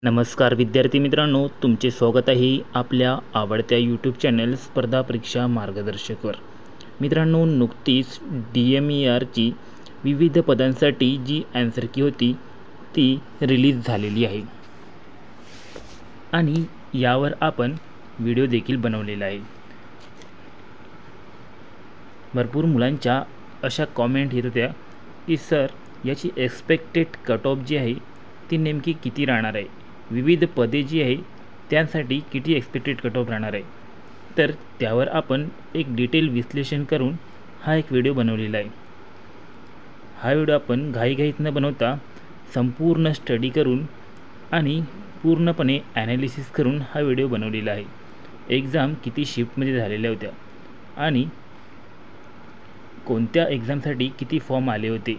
नमस्कार विद्यार्थी मित्रांनो, तुमचे स्वागत आहे आपल्या आवडत्या यूट्यूब चॅनल स्पर्धा परीक्षा मार्गदर्शकवर। मित्रांनो, नुकतीच DMERची विविध पदांसाठी जी आन्सर की होती ती रिलीज झालेली आहे आणि यावर आपण व्हिडिओ देखील बनवलेला आहे। भरपूर मुलांच्या अशा कॉमेंट येत होत्या की सर, याची एक्सपेक्टेड कट ऑफ जी आहे ती नेमकी किती राहणार आहे, विविध पदे जी आहे त्यांसाठी किती एक्सपेक्टेड कट ऑफ राहणार आहे। तर त्यावर आपण एक डिटेल विश्लेषण करून हा एक व्हिडिओ बनवलेला आहे। हा व्हिडिओ आपण घाईघाईत न बनवता संपूर्ण स्टडी करून आणि पूर्णपणे ॲनालिसिस करून हा व्हिडिओ बनवलेला आहे। एक्झाम किती शिफ्टमध्ये झालेल्या होत्या आणि कोणत्या एक्झामसाठी किती फॉर्म आले होते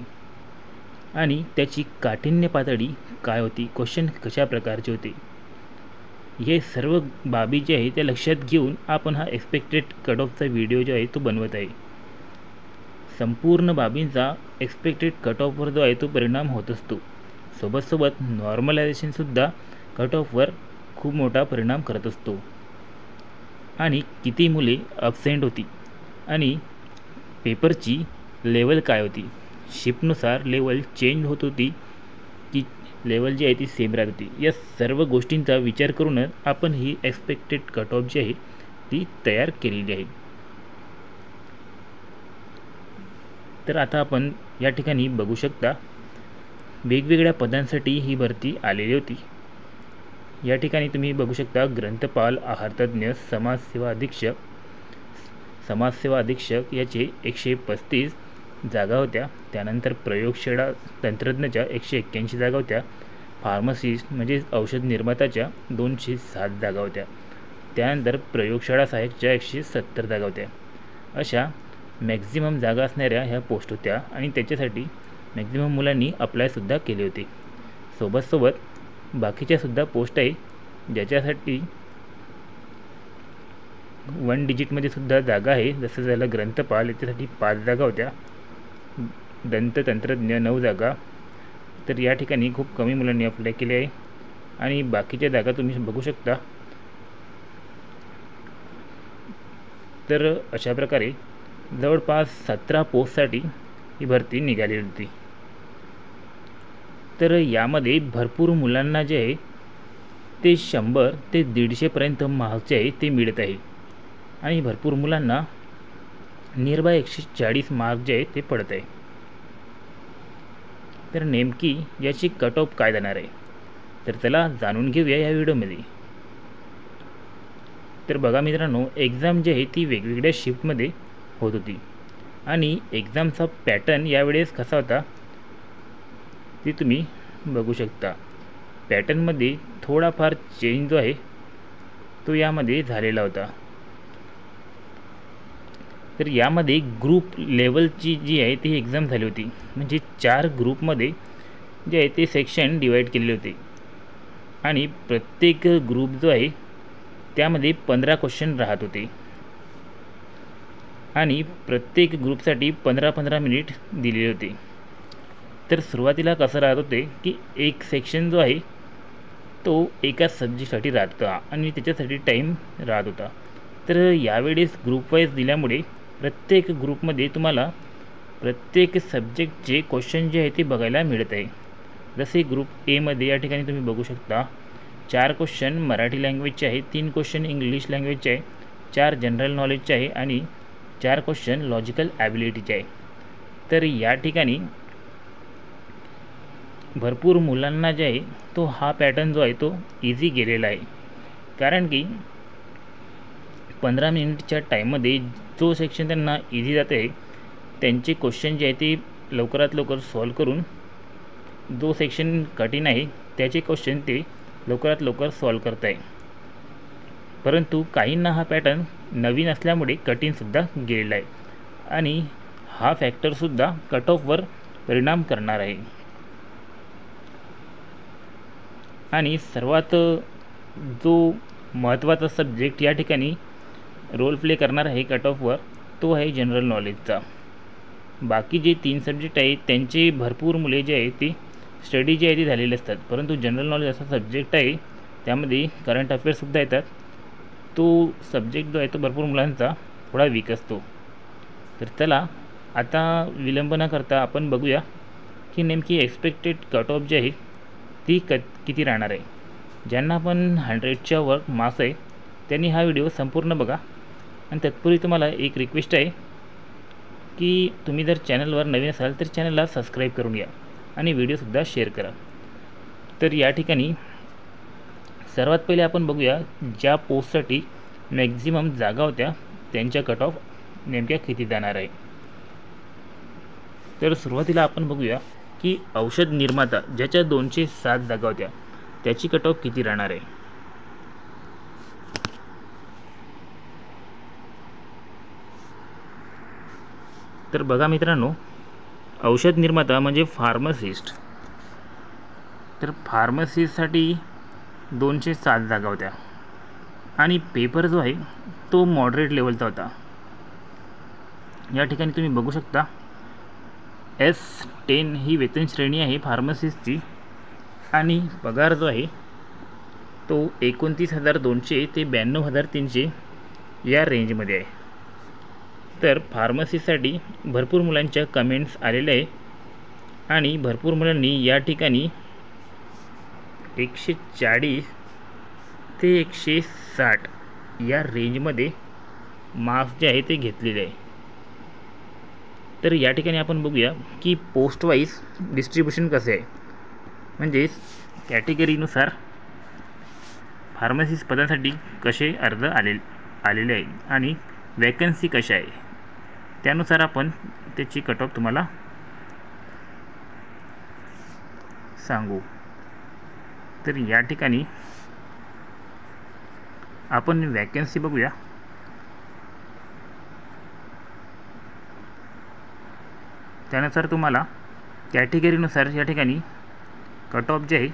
आणि त्याची काठिण्य पातळी काय होती, क्वेश्चन कशा प्रकारचे होते, हे सर्व बाबी जे आहे त्या लक्षात घेऊन आपण हा एक्सपेक्टेड कट ऑफचा व्हिडिओ जो आहे तो बनवत आहे। संपूर्ण बाबींचा एक्सपेक्टेड कट ऑफवर जो आहे तो परिणाम होत असतो। सोबत नॉर्मलायझेशनसुद्धा कट ऑफवर खूप मोठा परिणाम करत असतो। आणि किती मुले ॲब्सेंट होती आणि पेपरची लेवल काय होती, शिफ्टनुसार लेवल चेंज होत होती की लेवल जी आहे ती सेम राहत होती, या सर्व गोष्टींचा विचार करूनच आपण ही एक्सपेक्टेड कट ऑफ जी आहे ती तयार केलेली आहे। तर आता आपण या ठिकाणी बघू शकता, वेगवेगळ्या पदांसाठी ही भरती आलेली होती। या ठिकाणी तुम्ही बघू शकता, ग्रंथपाल, आहारतज्ञ, समाजसेवा अधीक्षक याचे 135 जागा होत्या। त्यानंतर प्रयोगशाळा तंत्रज्ञाच्या 181 जागा होत्या। फार्मसिस्ट म्हणजे औषध निर्मात्याच्या 207 जागा होत्या। त्यानंतर प्रयोगशाळा सहाय्यकच्या 170 जागा होत्या। अशा मॅक्झिमम जागा असणाऱ्या ह्या पोस्ट होत्या आणि त्याच्यासाठी मॅक्झिमम मुलांनी अप्लायसुद्धा केले होते। सोबत बाकीच्यासुद्धा पोस्ट आहे ज्याच्यासाठी 1 डिजिटमध्ये सुद्धा जागा आहे। जसं झालं ग्रंथपाल, याच्यासाठी 5 जागा होत्या, दंततंत्रज्ञ 9 जागा। तर या ठिकाणी खूप कमी मुलांनी अप्लाय केले आहे आणि बाकीच्या जागा तुम्ही बघू शकता। तर अशा प्रकारे जवळपास 17 पोस्टसाठी ही भरती निघाली होती। तर यामध्ये भरपूर मुलांना जे आहे ते 100 ते 150पर्यंत मार्क्स जे आहे ते मिळत आहे आणि भरपूर मुलांना नियरबाय 140 मार्क जे आहे ते पडत आहे। तर नेमकी याची कट ऑफ काय जाणार आहे, तर त्याला जाणून घेऊया या व्हिडिओमध्ये। तर बघा मित्रांनो, एक्झाम जी आहे ती वेगवेगळ्या शिफ्टमध्ये होत होती आणि एक्झामचा पॅटर्न यावेळेस कसा होता ते तुम्ही बघू शकता। पॅटर्नमध्ये थोडाफार चेंज जो आहे तो यामध्ये झालेला होता। तर यामध्ये ग्रुप लेवलची जी आहे ती एक्झाम झाली होती, म्हणजे 4 ग्रुपमध्ये जे आहे ते सेक्शन डिवाईड केलेले होते आणि प्रत्येक ग्रुप जो आहे त्यामध्ये 15 क्वेश्चन राहत होते आणि प्रत्येक ग्रुपसाठी 15-15 मिनिट दिलेले होते। तर सुरुवातीला कसं राहत होते की एक सेक्शन जो आहे तो एका सब्जेक्टसाठी राहत होता आणि त्याच्यासाठी टाईम राहत होता। तर यावेळेस ग्रुप वाईज दिल्यामुळे प्रत्येक ग्रुपमध्ये तुम्हाला प्रत्येक सब्जेक्टचे क्वेश्चन जे आहे ते बघायला मिळत आहे। जसे ग्रुप एमध्ये या ठिकाणी तुम्ही बघू शकता, 4 क्वेश्चन मराठी लँग्वेजचे आहे, 3 क्वेश्चन इंग्लिश लँग्वेजचे आहे, 4 जनरल नॉलेजचे आहे आणि 4 क्वेश्चन लॉजिकल ॲबिलिटीचे आहे। तर या ठिकाणी भरपूर मुलांना जे आहे तो हा पॅटर्न जो आहे तो इझी गेलेला आहे, कारण की 15 मिनिटच्या टाईममध्ये जो सेक्शन त्यांना इझी जात आहे त्यांचे क्वेश्चन जे आहे ते लवकरात लवकर सॉल्व करून, जो सेक्शन कठीण आहे त्याचे क्वेश्चन ते लवकरात लवकर सॉल्व करत आहे। परंतु काहींना हा पॅटर्न नवीन असल्यामुळे कठीणसुद्धा गेलेला आहे आणि हा फॅक्टरसुद्धा कट ऑफवर परिणाम करणार आहे। आणि सर्वात जो महत्त्वाचा सब्जेक्ट या ठिकाणी रोल प्ले करणार आहे कट ऑफवर तो आहे जनरल नॉलेजचा। बाकी जे 3 सब्जेक्ट आहेत त्यांचे भरपूर मुले जे आहेत ते स्टडी जी आहे ती झालेली असतात, परंतु जनरल नॉलेज असा सब्जेक्ट आहे त्यामध्ये करंट अफेअर्ससुद्धा येतात. तो सब्जेक्ट जो आहे तो भरपूर मुलांचा थोडा वीक असतो. तर चला आता विलंब न करता आपण बघूया की नेमकी एक्सपेक्टेड कट ऑफ जी आहे ती किती राहणार आहे. ज्यांना पण 100च्या वर मार्क्स आहे त्यांनी हा व्हिडिओ संपूर्ण बघा. आणि तत्पूर्वी तुम्हाला एक रिक्वेस्ट आहे की तुम्ही जर चॅनलवर नवीन असाल तर चॅनलला सबस्क्राईब करून घ्या आणि व्हिडिओसुद्धा शेअर करा. तर या ठिकाणी सर्वात पहिले आपण बघूया ज्या पोस्टसाठी मॅक्झिमम जागा होत्या त्यांच्या कट ऑफ नेमक्या किती जाणार आहे. तर सुरुवातीला आपण बघूया की औषध निर्माता ज्याच्या 207 जागा होत्या त्याची कट ऑफ किती राहणार आहे. तर बघा मित्रांनो, औषध निर्माता म्हणजे फार्मसिस्ट. तर फार्मसिस्टसाठी 207 जागा होत्या आणि पेपर जो आहे तो मॉडरेट लेवलचा होता. या ठिकाणी तुम्ही बघू शकता S10 ही वेतन श्रेणी आहे फार्मसिस्टची आणि पगार जो आहे तो 29,200 ते 92,300 या रेंजमध्ये आहे. तर फार्मसीसाठी भरपूर मुलांच्या कमेंट्स आलेल्या आहे आणि भरपूर मुलांनी या ठिकाणी 140 ते 160 या रेंजमध्ये मार्क्स जे आहे ते घेतलेले आहे. तर या ठिकाणी आपण बघूया की पोस्ट वाईज डिस्ट्रीब्युशन कसे आहे, म्हणजेच कॅटेगरीनुसार फार्मसिस्ट पदांसाठी कसे अर्ज आलेले आहे आणि वॅकन्सी कशा आहे त्यानुसार आपण त्याची कट ऑफ तुम्हाला सांगू. तर या ठिकाणी आपण वॅकन्सी बघूया. त्यानुसार तुम्हाला कॅटेगरीनुसार या ठिकाणी कट ऑफ जे आहे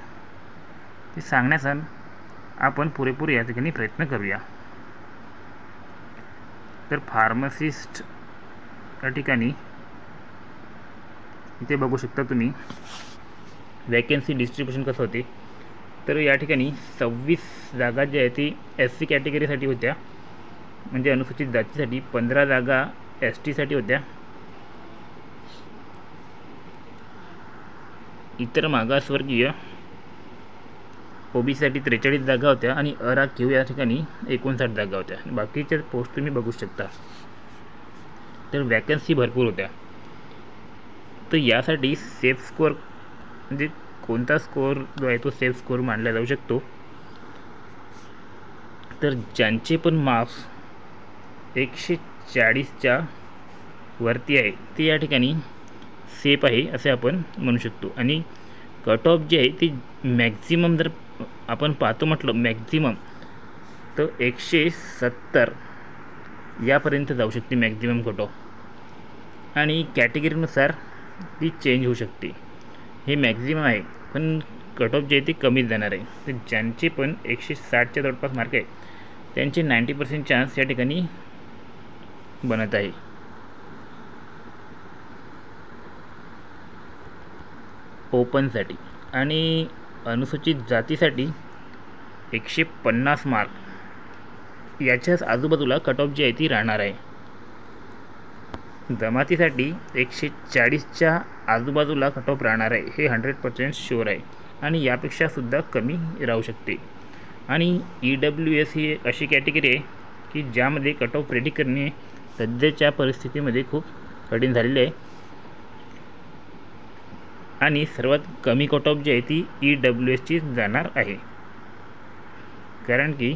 ते सांगण्याचा आपण पुरेपूर या ठिकाणी प्रयत्न करूया. तर फार्मसिस्ट या ठिकाणी इथे बघू शकता तुम्ही वॅकन्सी डिस्ट्रीब्युशन कसं होते. तर या ठिकाणी 26 जागा ज्या आहेत ती SC कॅटेगरीसाठी होत्या, म्हणजे अनुसूचित जातीसाठी. 15 जागा ST साठी होत्या. इतर मागासवर्गीय OBCसाठी 43 जागा होत्या आणि अराखीव या ठिकाणी 59 जागा होत्या. बाकीच्या पोस्ट तुम्ही बघू शकता. तर वॅकन्सी भरपूर होत्या. तर यासाठी सेफ स्कोअर म्हणजे कोणता स्कोअर जो आहे तो सेफ स्कोअर मानला जाऊ शकतो. तर ज्यांचे पण मार्क्स 140च्या वरती आहे ते या ठिकाणी सेफ आहे असे आपण म्हणू शकतो. आणि कट ऑफ जे आहे ती मॅक्झिमम जर आपण पाहतो म्हटलं मॅक्झिमम तर 170 यापर्यंत जाऊ शकते मॅक्झिमम कट ऑफ. आणि कॅटेगरीनुसार ती चेंज होऊ शकते. हे मॅक्झिमम आहे पण कट ऑफ जे आहे ते कमीच जाणार आहे. तर ज्यांचे पण 160च्या जवळपास मार्क आहे त्यांचे 90% चान्स या ठिकाणी बनत आहे. ओपनसाठी आणि अनुसूचित जातीसाठी 150 मार्क याच्याच आजूबाजूला कट ऑफ जी आहे ती राहणार आहे. जमातीसाठी 140च्या आजूबाजूला कट ऑफ राहणार आहे, हे 100% शुअर आहे आणि यापेक्षासुद्धा कमी राहू शकते. आणि EWS ही एक अशी कॅटेगरी आहे की ज्यामध्ये कट ऑफ प्रेडिक्ट करणे सध्याच्या परिस्थितीमध्ये खूप कठीण झालेले आहे. आणि सर्वात कमी कट ऑफ जी आहे ती EWSची जाणार आहे. कारण की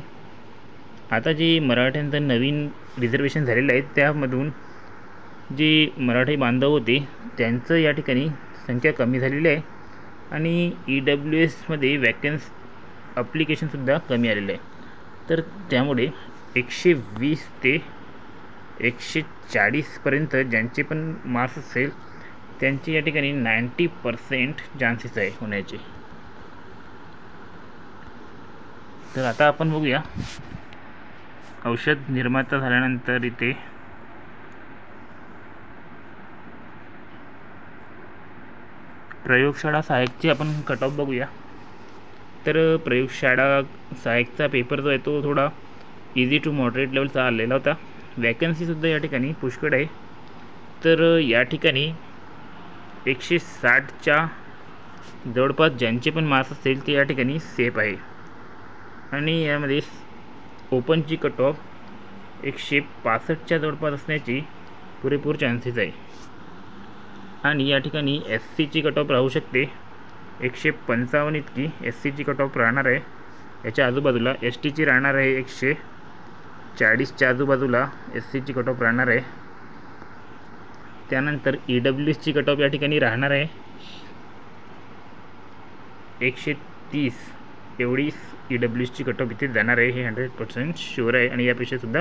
आता जे मराठ्यांचं नवीन रिझर्वेशन झालेलं आहे त्यामधून जे मराठी बांधव होते त्यांचं या ठिकाणी संख्या कमी झालेली आहे आणि EWSमध्ये ॲप्लिकेशनसुद्धा कमी आलेलं आहे. तर त्यामुळे 120 ते 140पर्यंत ज्यांचे पण मार्क्स असेल त्यांची या ठिकाणी 90% चान्सेस आहे होण्याचे. तर आता आपण बघूया औषध निर्माता झाल्यानंतर इथे प्रयोगशाळा सहायकचे आपण कट ऑफ बघूया. तर प्रयोगशाळा सहायकचा पेपर जो आहे तो थोडा इझी टू मॉडरेट लेवलचा आलेला होता. वॅकन्सीसुद्धा या ठिकाणी पुष्कळ आहे. तर या ठिकाणी 160च्या जवळपास ज्यांचे पण मार्क्स असतील ते या ठिकाणी सेफ आहे. आणि यामध्ये ओपनची कट ऑफ 165च्या जवळपास असण्याची पुरेपूर चान्सेस आहे. आणि या ठिकाणी SCची कट ऑफ राहू शकते 155 इतकी SCची कट ऑफ राहणार आहे. याच्या आजूबाजूला STची राहणार आहे 140च्या आजूबाजूला SCची कट ऑफ राहणार आहे. त्यानंतर EWSची कट ऑफ या ठिकाणी राहणार आहे 130 एवढी EWSची कट ऑफ इथे जाणार आहे. हे 100% शुअर आहे आणि यापेक्षा सुद्धा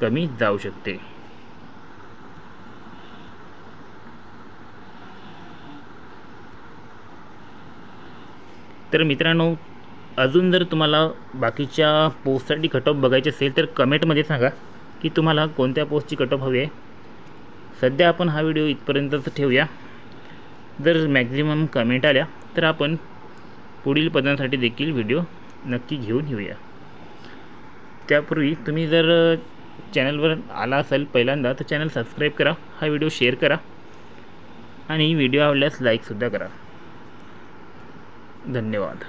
कमी जाऊ शकते. तर मित्रांनो, अजून जर तुम्हाला बाकीच्या पोस्टसाठी कट ऑफ बघायचे असेल तर कमेंटमध्ये सांगा की तुम्हाला कोणत्या पोस्टची कट ऑफ हवी आहे. सध्या आपण हा व्हिडिओ इथपर्यंतच ठेवूया. जर मॅक्झिमम कमेंट आल्या तर आपण पुढील पदांसाठी देखील व्हिडिओ नक्की घेऊन येऊया. त्यापूर्वी तुम्ही जर चॅनलवर आला असाल पहिल्यांदा तर चॅनल सबस्क्राईब करा, हा व्हिडिओ शेअर करा आणि व्हिडिओ आवडल्यास लाईकसुद्धा करा. धन्यवाद.